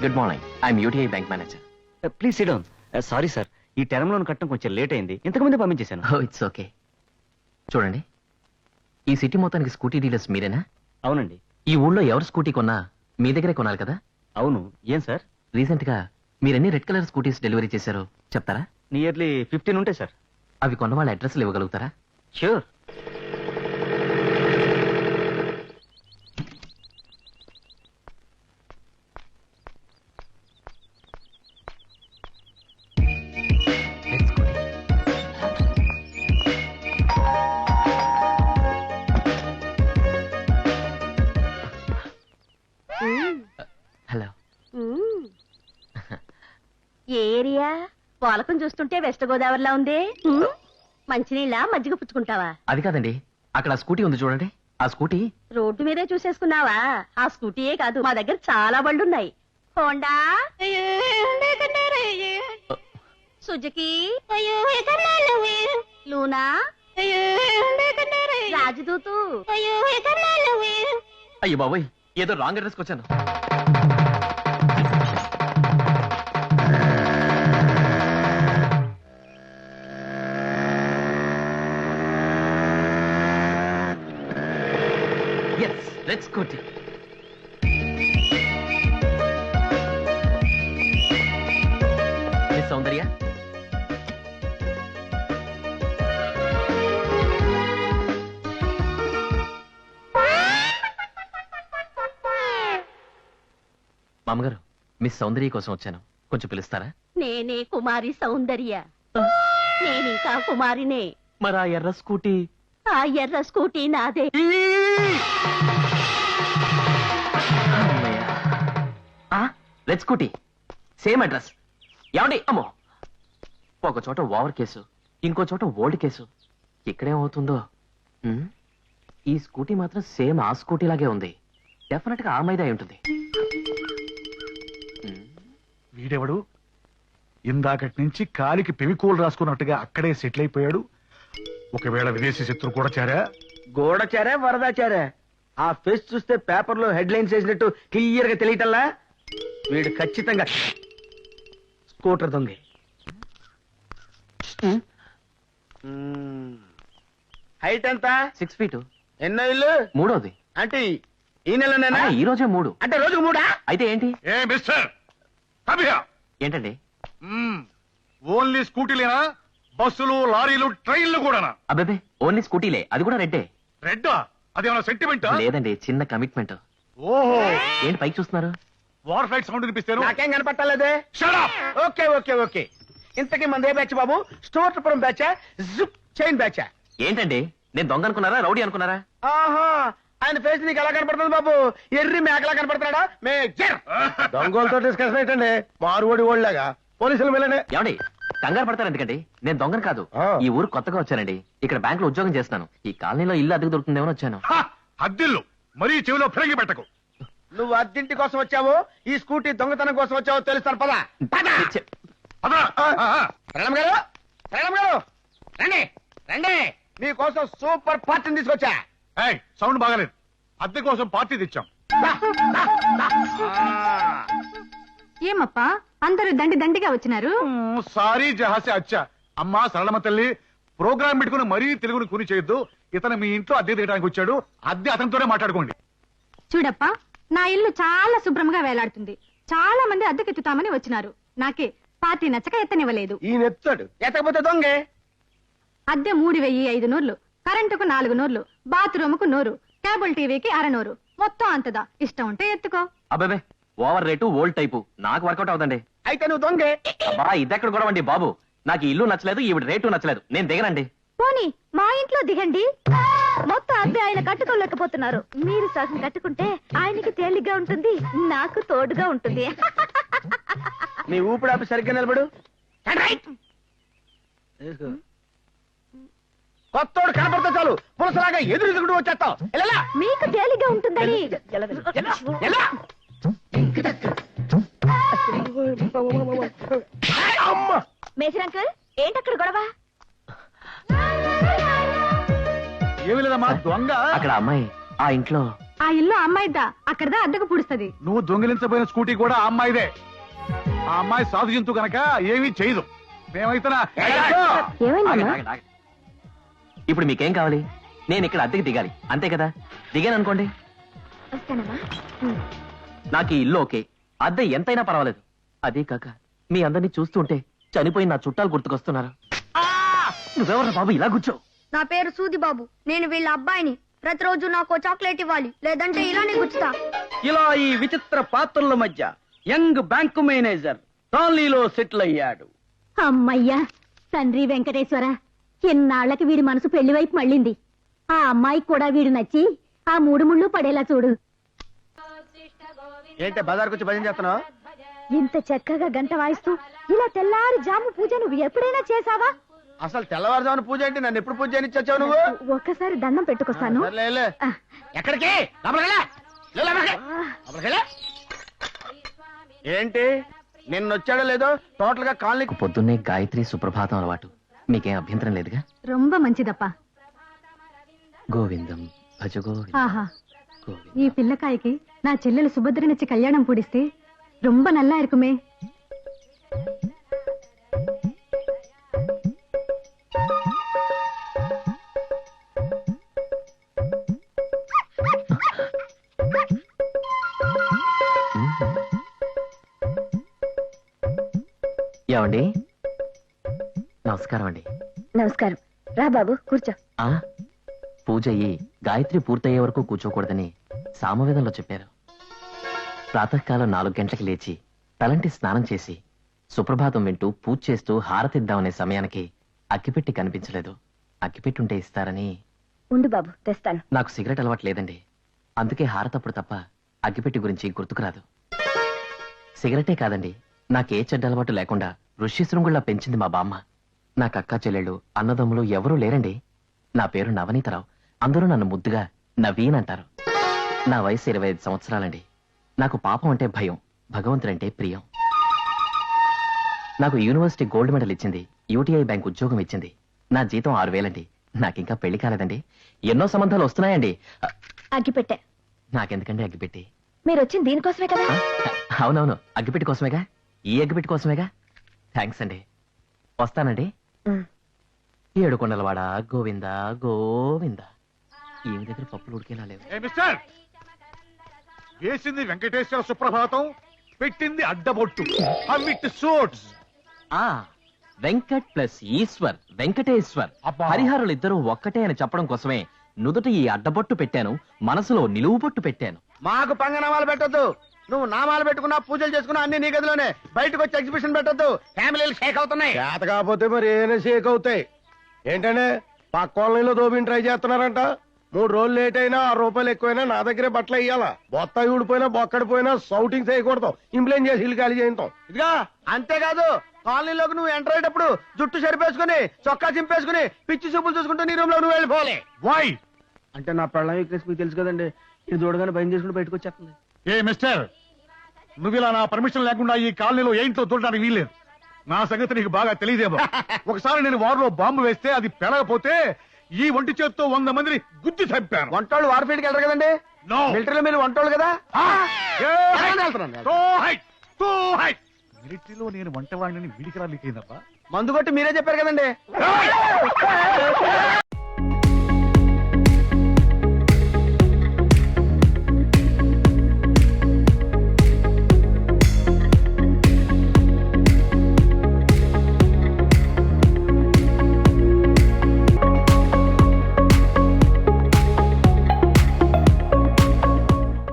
Good morning. I'm UTI bank manager. Please SIT down. Sorry sir, ఈ term loan కట్టడం కొంచెం late అయింది. ఇంతకుముందే పంపించేశాను. Oh it's okay. చూడండి, ఈ సిటీ మొత్తానికి స్కూటీ డీలర్స్ మీరేనా? అవునండి. ఈ ఊళ్ళో ఎవరు స్కూటీ కొన్నా మీ దగ్గరే కొనాలి కదా? అవును. ఏం సార్? రీసెంట్ గా మీరెన్ని రెడ్ కలర్ స్కూటీస్ డెలివరీ చేశారో చెప్తారా? నియర్లీ 15 ఉంటాయి సార్. అవి కొన్న వాళ్ళ అడ్రస్లు ఇవ్వగలుగుతారా? ష్యూర్. హలో. ఏ ఏరియా? పాలకం చూస్తుంటే వెస్ట్ గోదావరిలా ఉంది. మంచినీళ్ళ మజ్జిగ పుచ్చుకుంటావా? అది కాదండి, అక్కడ ఆ స్కూటీ ఉంది చూడండి. ఆ స్కూటీ రోడ్డు మీదే చూసేసుకున్నావా? ఆ స్కూటీయే కాదు, మా దగ్గర చాలా బళ్ళున్నాయి. Honda, Suzuki, Luna, Rajdoot. అయ్యో బాబోయ్, ఏదో రాంగ్ అడ్రస్కి వచ్చాను. Yes, let's go. Miss Soundarya. మామగారు, మిస్ సౌందర్య కోసం వచ్చాను, కొంచెం పిలుస్తారా? నేనే కుమారి సౌందర్య. నేనింకా కుమారినే. మరి ఆ ఎర్ర స్కూటీ? ఆ ఎర్ర స్కూటీ నాదే. Red scooty, same address. ఏమండి? అమ్మో, ఒక చోట ఓవర్ కేసు, ఇంకో చోట ఓల్డ్ కేసు. ఇక్కడేమవుతుందో. ఈ స్కూటీ మాత్రం సేమ్ ఆ స్కూటీ లాగే ఉంది. డెఫినెట్ గా ఆ మైదా అయి ఉంటుంది. వీడెవడు? ఇందాకటి నుంచి కాలికి పెవికోలు రాసుకున్నట్టుగా అక్కడే సెటిల్ అయిపోయాడు. ఒకవేళ విదేశీ శత్రు కూడా చేరా? గోడచారా వరదాచారా? ఆ ఫేస్ చూస్తే పేపర్ లో హెడ్ లైన్స్ వేసినట్టు క్లియర్ గా తెలియటల్లా. వీడు ఖచ్చితంగా స్కూటర్ దొంగ. హైట్ ఎంత? 6 feet. ఎన్నో ఇల్లు? మూడోది. అంటే ఈ నెలనేనా? ఈ రోజే 3. అంటే రోజుకు 3? అయితే ఏంటి? ఏ మిస్టర్, ఏంటండి? ఓన్లీ స్కూటీలేనా? బస్సులు, లారీలు, ట్రైన్లు కూడానా? అబ్బాబే, ఓన్లీ స్కూటీలే, అది కూడా రెడ్డే. రెడ్డా? అదేమన్నా సెంటిమెంటా? లేదండి, చిన్న కమిట్మెంట్. ఓహో, ఏంటి పైకి చూస్తున్నారు? వార్ ఫ్లైట్ సౌండ్ వినిపిస్తాను. నాకేం కనపట్టాలదే. Shut up! Okay okay okay. ఇంతకీ మందే బ్యాచ్ బాబు? స్టోర్పురం బ్యాచా, జిప్ చైన్ బ్యాచా? ఏంటండి, నేను దొంగ అనుకున్నారా, రౌడీ అనుకున్నారా? ఆహా, ఆయన ఫేస్ నీకు ఎలా కనపడుతుంది బాబు? ఎర్రి మేకలా కనపడుతున్నాడా? మేజర్ దొంగలతో డిస్కషన్ ఏంటండి? మారువడి ఓళ్ళగా పోలీసులు వెళ్ళండి. ఏమండి, కంగారు పడతారు ఎందుకండి? నేను దొంగను కాదు. ఈ ఊరు కొత్తగా వచ్చానండి. ఇక్కడ బ్యాంక్ లో ఉద్యోగం చేస్తున్నాను. ఈ కాలనీలో ఇల్లు అద్దెకు దొరుకుతుందేమో వచ్చాను. అద్దిల్లు మరీ చెవిలో ఫిరంగి పెట్టకు. నువ్వు అద్దింటి కోసం వచ్చావు, ఈ స్కూటీ దొంగతనం కోసం వచ్చావో తెలుస్తాను. పద అదరా? ప్రణమ్ గారు, ప్రణమ్ గారు, రండి రండి, మీకోసం సూపర్ పార్టీని తీసుకొచ్చా. సౌండ్ బాగాలేదు. అద్దె కోసం పార్టీ తెచ్చాం. ఏమప్పా అందరూ దండి దండిగా వచ్చినారు? సారీ జహాసే అచ్చా. అమ్మా సరళమ్మ తల్లి, ప్రోగ్రామ్ పెట్టుకుని మరీ తెలుగుని కుని చేయొద్దు. ఇతను మీ ఇంట్లో అద్దె తీయడానికి వచ్చాడు. అద్దె అతనితోనే మాట్లాడుకోండి. చూడప్పా, నా ఇల్లు చాలా శుభ్రంగా వేలాడుతుంది. చాలా మంది అద్దెకెత్తుతామని వచ్చినారు. నాకే పార్టీ నచ్చక ఎత్తనివ్వలేదు. ఈ నెత్తాడు ఎత్తకపోతే దొంగే. అద్దె 3500, కరెంటుకు 400, బాత్రూముకు 100, కేబుల్ టీవీకి 600, మొత్తం అంతదా. ఇష్టం ఉంటే ఎత్తుకో. అబ్బాబే, ఓవర్ రేటు, ఓల్డ్ టైపు నాకు వర్కౌట్ అవుతండి. అయితే నువ్వు దొంగే. అబ్బా, ఇదెక్కడ కూడా అండి బాబు. నాకు ఇల్లు నచ్చలేదు, ఈవిడ రేటు నచ్చలేదు, నేను దిగనండి. పోనీ మా ఇంట్లో దిగండి. మొత్తం అద్దె ఆయన కట్టుకోలేకపోతున్నారు. మీరు సగం కట్టుకుంటే ఆయనకి తేలిగ్గా ఉంటుంది, నాకు తోడుగా ఉంటుంది. నీ ఊపిడి ఆపి సరిగ్గా నిలబడు. కొత్తోడు కనపడితే చాలు పులసలాగా ఎదురు వచ్చేస్తావు. మీకు తేలిగ్గా ఉంటుందని. మేజర్ అంకుల్, ఏంటక్కడ గొడవ? ఏమి లేదమ్మా, దొంగ అక్కడ అమ్మాయి ఆ ఇంట్లో ఆ ఇల్లు అమ్మాయిద్దా అక్కడదా అద్దెకు పుడుస్తుంది. నువ్వు దొంగిలించబోయిన స్కూటీ కూడా ఆ అమ్మాయిదే. ఆ అమ్మాయి సాధు జంతు కనుక ఏమీ చేయదు. మేమైతే ఏమైందమ్మా? ఇప్పుడు మీకేం కావాలి? నేను ఇక్కడ అద్దెకి దిగాలి అంతే కదా? దిగాను అనుకోండి, వస్తానమ్మా. నాకు ఈ ఇల్లు ఓకే, అద్దె ఎంతైనా పర్వాలేదు. అదే కాక మీ అందరినీ చూస్తుంటే చనిపోయిన నా చుట్టాలు గుర్తుకొస్తున్నారు. నువ్వెవరు బాబు ఇలా కూర్చో? నా పేరు సూది బాబు. నేను వీళ్ళ అబ్బాయిని. ప్రతిరోజు నాకు చాక్లెట్ ఇవ్వాలి, లేదంటే ఇలానే గుచ్చుతా. ఇలా ఈ విచిత్ర పాత్రల మధ్య యంగ్ బ్యాంకు మేనేజర్ కాలనీలో సెటిల్ అయ్యాడు. అమ్మయ్యా, తండ్రి వెంకటేశ్వర, ఎన్నాళ్లకి వీడి మనసు పెళ్లి వైపు మళ్ళింది. ఆ అమ్మాయికి కూడా వీడు నచ్చి ఆ మూడు ముళ్ళు పడేలా చూడు. ఏంటి బజార్కి వచ్చి భజన చేస్తున్నావు? ఇంత చక్కగా గంట వాయిస్తూ ఇలా తెల్లారి జాము పూజ నువ్వు ఎప్పుడైనా చేసావా? అసలు తెల్లవారుజామున పూజ ఏంటి? నన్ను ఎప్పుడు పూజ చేయనిచ్చి వచ్చావు నువ్వు? ఒక్కసారి దండం పెట్టుకొస్తాను. సర్లే, వెళ్ళు. ఆ. ఎక్కడికి? లోపలికి వెళ్ళు. వెళ్ళు, లోపలికి. లోపలికి వెళ్ళు. ఏంటి నిన్న వచ్చాడో లేదో టోటల్ గా కాలనీ పొద్దున్నే గాయత్రి సుప్రభాతం అలవాటు. మీకేం అభ్యంతరం లేదుగా? రొంబ మంచిదప్ప. గోవిందం భజ గోవిందం ఆహా, గోవిందం. ఈ పిల్లకాయకి నా చెల్లెలు సుభద్రనిచ్చి కళ్యాణం పూడిస్తే రొంబ నల్లా இருக்குமே. ఏమండి? నమస్కారం అండి. నమస్కారం. రా బాబు, కూర్చో. ఆ పూజ అయ్యి గాయత్రి పూర్తయ్యే వరకు కూర్చోకూడదని సామవేదంలో చెప్పారు. ప్రాతకాలం 4 గంటలకు లేచి తలంటి స్నానం చేసి సుప్రభాతం వింటూ పూజ చేస్తూ హారతిద్దామనే సమయానికి అగ్గిపెట్టి కనిపించలేదు. అగ్గిపెట్టుంటే ఇస్తారని. ఉండు బాబు, తెస్తాను. నాకు సిగరెట్ అలవాటు లేదండి, అందుకే హారతప్పుడు తప్ప అగ్గిపెట్టి గురించి గుర్తుకురాదు. సిగరెటే కాదండి, నాకే చెడ్డ అలవాటు లేకుండా ఋష్యశృంగుళ్లా పెంచింది మా బామ్మ. నాకు అక్క చెల్లెళ్ళు అన్నదమ్ములు ఎవరూ లేరండి. నా పేరు నవనీతరావు, అందరూ నన్ను ముద్దుగా నవీన్ అంటారు. నా వయసు 25 సంవత్సరాలండి. నాకు పాపం అంటే భయం, భగవంతుడంటే ప్రియం. నాకు యూనివర్సిటీ గోల్డ్ మెడల్ ఇచ్చింది, యూటీఐ బ్యాంక్ ఉద్యోగం ఇచ్చింది. నా జీతం 6,000 అండి. నాకింకా పెళ్లి కాలేదండి. ఎన్నో సంబంధాలు వస్తున్నాయండి. అగ్గిపెట్టె. నాకెందుకండి అగ్గిపెట్టి? మీరు వచ్చింది దీనికోసమే కదా? అవునవును, అగ్గిపెట్టి కోసమేగా. ఈ అగ్గిపెట్టి కోసమేగా. థ్యాంక్స్ అండి. వస్తానండి. ఏడుకొండలవాడ గోవింద గోవింద. ఏమి దగ్గర పప్పులు ఉడికేలా లేవు. ఏ మిస్టర్, వేసింది వెంకటేశ్వర సుప్రభాతం, పెట్టింది అడ్డబొట్టు. అవిట్ సోట్స్. ఆ వెంకట్ ప్లస్ ఈశ్వర్, వెంకటేశ్వర్. అబ్బా. హరిహరులు ఇద్దరు ఒక్కటే అని చెప్పడం కోసమే నుదుట ఈ అడ్డబొట్టు పెట్టాను, మనసులో నిలువు బొట్టు పెట్టాను. మాకు పంగనామాలు పెట్టొద్దు. నువ్వు నామాలు పెట్టుకున్నా పూజలు చేసుకున్నా అన్ని నీ గదిలోనే. బయటకు వచ్చి ఎగ్జిబిషన్ పెట్టొద్దు. ఫ్యామిలీలు షేక్ అవుతున్నాయి. చేత కాకపోతే మరి ఏమైనా షేక్ అవుతాయి. ఏంటంటే పక్క కాలనీలో దోబిని ట్రై చేస్తున్నారంట. 3 రోజులు లేట్ అయినా 6 రూపాయలు ఎక్కువైనా నా దగ్గరే బట్టలు వేయాలా. బొత్త ఊడిపోయినా బొక్కడిపోయినా సౌటింగ్ చేయకూడదు. ఇంప్లైన్ చేసి ఇల్లు ఖాళీ చేయించాం. ఇదిగా అంతేకాదు, కాలనీలోకి నువ్వు ఎంటర్ అయ్యేటప్పుడు జుట్టు సరిపేసుకుని చొక్కా చింపేసుకుని పిచ్చి చూపులు చూసుకుంటూ నీ రూమ్ లో నువ్వు వెళ్ళిపోవాలి. వై? అంటే నా పెళ్ళం వీక్నెస్ మీకు తెలుసు కదండి. ఇది చూడగానే భయం చేసుకుని బయటకు వచ్చేస్తుంది. ఏ మిస్టర్, నువ్వు ఇలా నా పర్మిషన్ లేకుండా ఈ కాలనీలో ఏంటో చూడడానికి వీల్లేదు. నా సంగతి నీకు బాగా తెలియదేమో. ఒకసారి నేను వారిలో బాంబు వేస్తే అది పెరగపోతే ఈ ఒంటి చేత్తో 100 మందిని గుద్ది చంపాను. వంటోళ్ళు వార్ఫీల్డ్కి వెళ్ళరు కదండి. No. మిలిటరీలో మీరు వంటోళ్ళు కదా. మిలిటరీలో నేను వంటవాడిని వీడికి లీక్ అయిందబ్బా. మందు కొట్టి మీరే చెప్పారు కదండి.